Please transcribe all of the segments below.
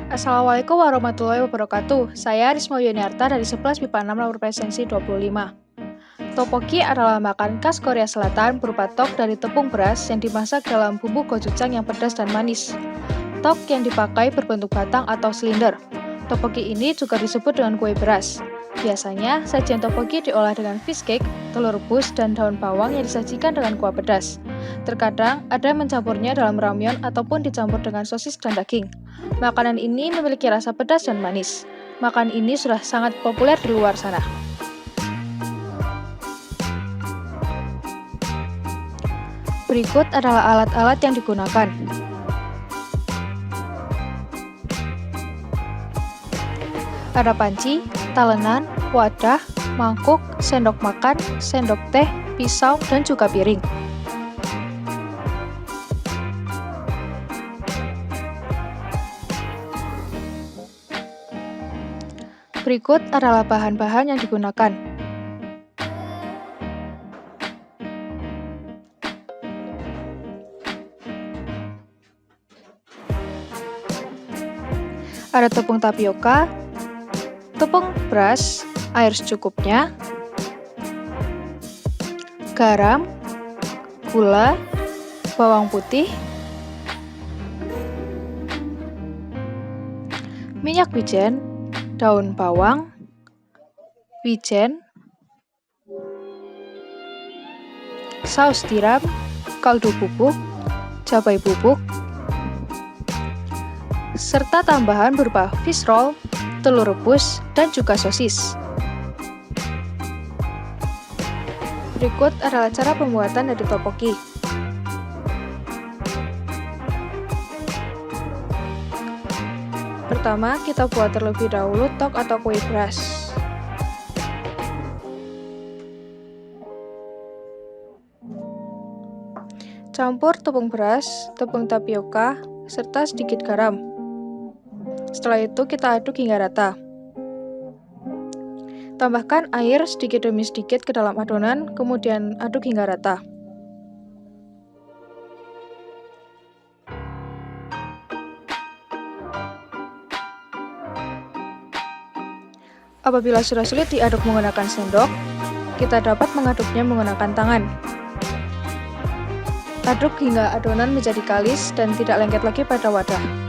Assalamualaikum warahmatullahi wabarakatuh. Saya Risma Yuniarta dari 11 MIPA 6 nomor presensi 25. Tteokbokki adalah makan khas Korea Selatan berupa tok dari tepung beras yang dimasak dalam bumbu gochujang yang pedas dan manis. Tok yang dipakai berbentuk batang atau silinder. Tteokbokki ini juga disebut dengan kue beras. Biasanya, sajian tteokbokki diolah dengan fish cake, telur rebus, dan daun bawang yang disajikan dengan kuah pedas. Terkadang, ada yang mencampurnya dalam ramyeon ataupun dicampur dengan sosis dan daging. Makanan ini memiliki rasa pedas dan manis. Makanan ini sudah sangat populer di luar sana. Berikut adalah alat-alat yang digunakan. Ada panci, talenan, wadah, mangkuk, sendok makan, sendok teh, pisau, dan juga piring. Berikut adalah bahan-bahan yang digunakan. Ada tepung tapioka, tepung beras, air secukupnya, garam, gula, bawang putih, minyak wijen, daun bawang, wijen, saus tiram, kaldu bubuk, cabai bubuk, serta tambahan berupa fish roll, telur rebus, dan juga sosis. Berikut adalah cara pembuatan dari tteokbokki. Pertama, kita buat terlebih dahulu tok atau kue beras. Campur tepung beras, tepung tapioka, serta sedikit garam. Setelah itu kita aduk hingga rata. Tambahkan air sedikit demi sedikit ke dalam adonan, kemudian aduk hingga rata. Apabila sudah sulit diaduk menggunakan sendok, kita dapat mengaduknya menggunakan tangan. Aduk hingga adonan menjadi kalis dan tidak lengket lagi pada wadah.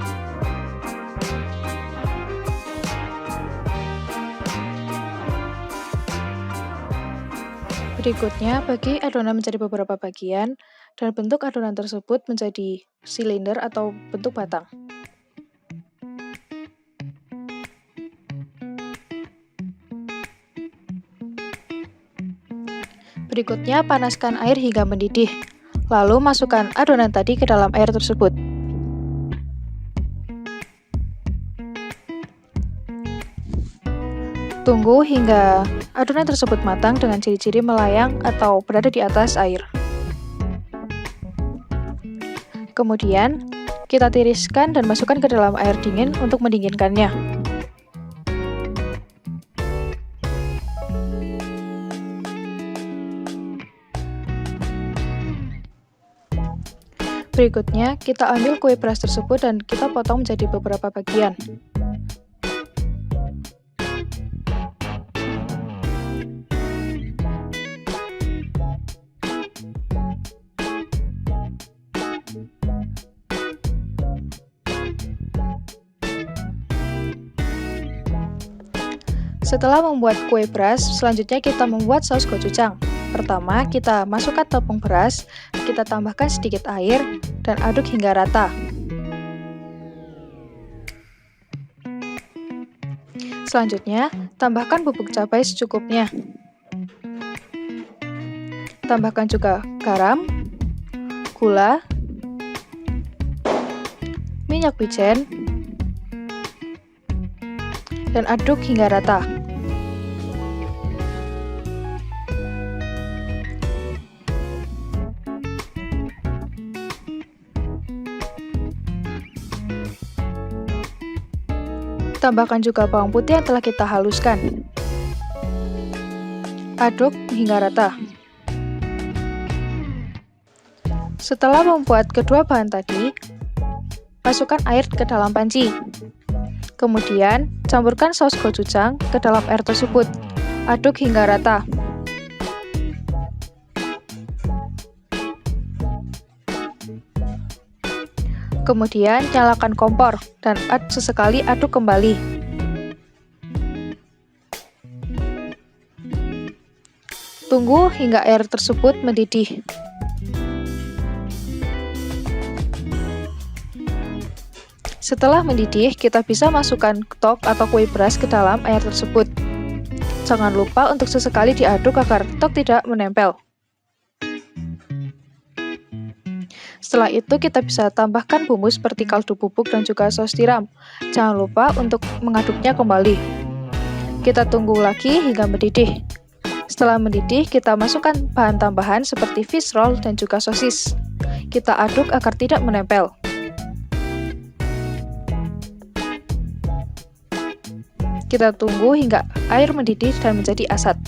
Berikutnya, bagi adonan menjadi beberapa bagian, dan bentuk adonan tersebut menjadi silinder atau bentuk batang. Berikutnya, panaskan air hingga mendidih, lalu masukkan adonan tadi ke dalam air tersebut. Tunggu hingga adonan tersebut matang dengan ciri-ciri melayang atau berada di atas air. Kemudian, kita tiriskan dan masukkan ke dalam air dingin untuk mendinginkannya. Berikutnya, kita ambil kue beras tersebut dan kita potong menjadi beberapa bagian. Setelah membuat kue beras, selanjutnya kita membuat saus gochujang. Pertama, kita masukkan tepung beras, kita tambahkan sedikit air, dan aduk hingga rata. Selanjutnya, tambahkan bubuk cabai secukupnya. Tambahkan juga garam, gula, minyak wijen, dan aduk hingga rata. Tambahkan juga bawang putih yang telah kita haluskan. Aduk hingga rata. Setelah membuat kedua bahan tadi, masukkan air ke dalam panci. Kemudian, campurkan saus gochujang ke dalam air tersebut. Aduk hingga rata. Kemudian, nyalakan kompor dan sesekali aduk kembali. Tunggu hingga air tersebut mendidih. Setelah mendidih, kita bisa masukkan tok atau kue beras ke dalam air tersebut. Jangan lupa untuk sesekali diaduk agar tok tidak menempel. Setelah itu, kita bisa tambahkan bumbu seperti kaldu bubuk dan juga saus tiram. Jangan lupa untuk mengaduknya kembali. Kita tunggu lagi hingga mendidih. Setelah mendidih, kita masukkan bahan tambahan seperti fish roll dan juga sosis. Kita aduk agar tidak menempel. Kita tunggu hingga air mendidih dan menjadi asat.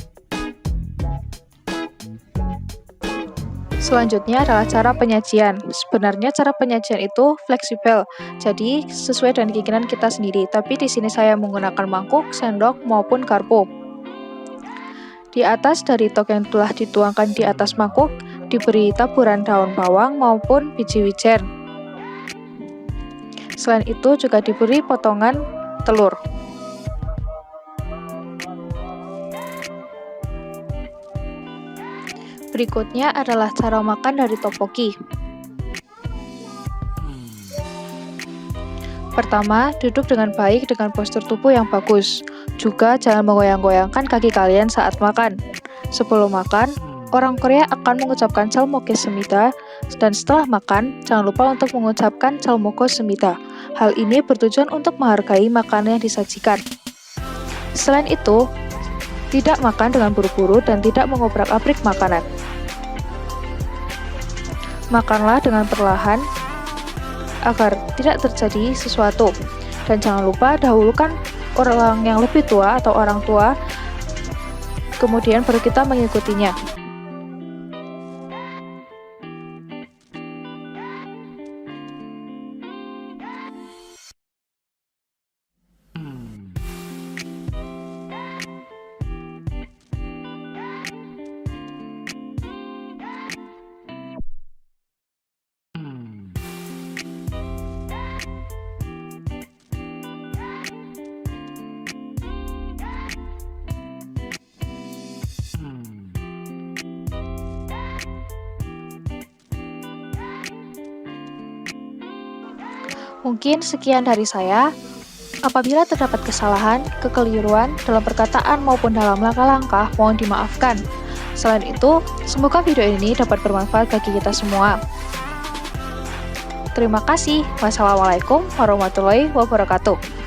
Selanjutnya adalah cara penyajian. Sebenarnya cara penyajian itu fleksibel, jadi sesuai dengan keinginan kita sendiri. Tapi di sini saya menggunakan mangkuk, sendok, maupun garpu. Di atas dari tok yang telah dituangkan di atas mangkuk, diberi taburan daun bawang maupun biji wijen. Selain itu juga diberi potongan telur. Berikutnya adalah cara makan dari tteokbokki. Pertama, duduk dengan baik dengan postur tubuh yang bagus. Juga jangan menggoyang-goyangkan kaki kalian saat makan. Sebelum makan, orang Korea akan mengucapkan jalmokessemida, dan setelah makan, jangan lupa untuk mengucapkan jalmokossemida. Hal ini bertujuan untuk menghargai makanan yang disajikan. Selain itu, tidak makan dengan buru-buru dan tidak mengobrak-abrik makanan. Makanlah dengan perlahan agar tidak terjadi sesuatu. Dan jangan lupa dahulukan orang yang lebih tua atau orang tua, kemudian baru kita mengikutinya. Mungkin sekian dari saya. Apabila terdapat kesalahan, kekeliruan dalam perkataan maupun dalam langkah-langkah, mohon dimaafkan. Selain itu, semoga video ini dapat bermanfaat bagi kita semua. Terima kasih. Wassalamualaikum warahmatullahi wabarakatuh.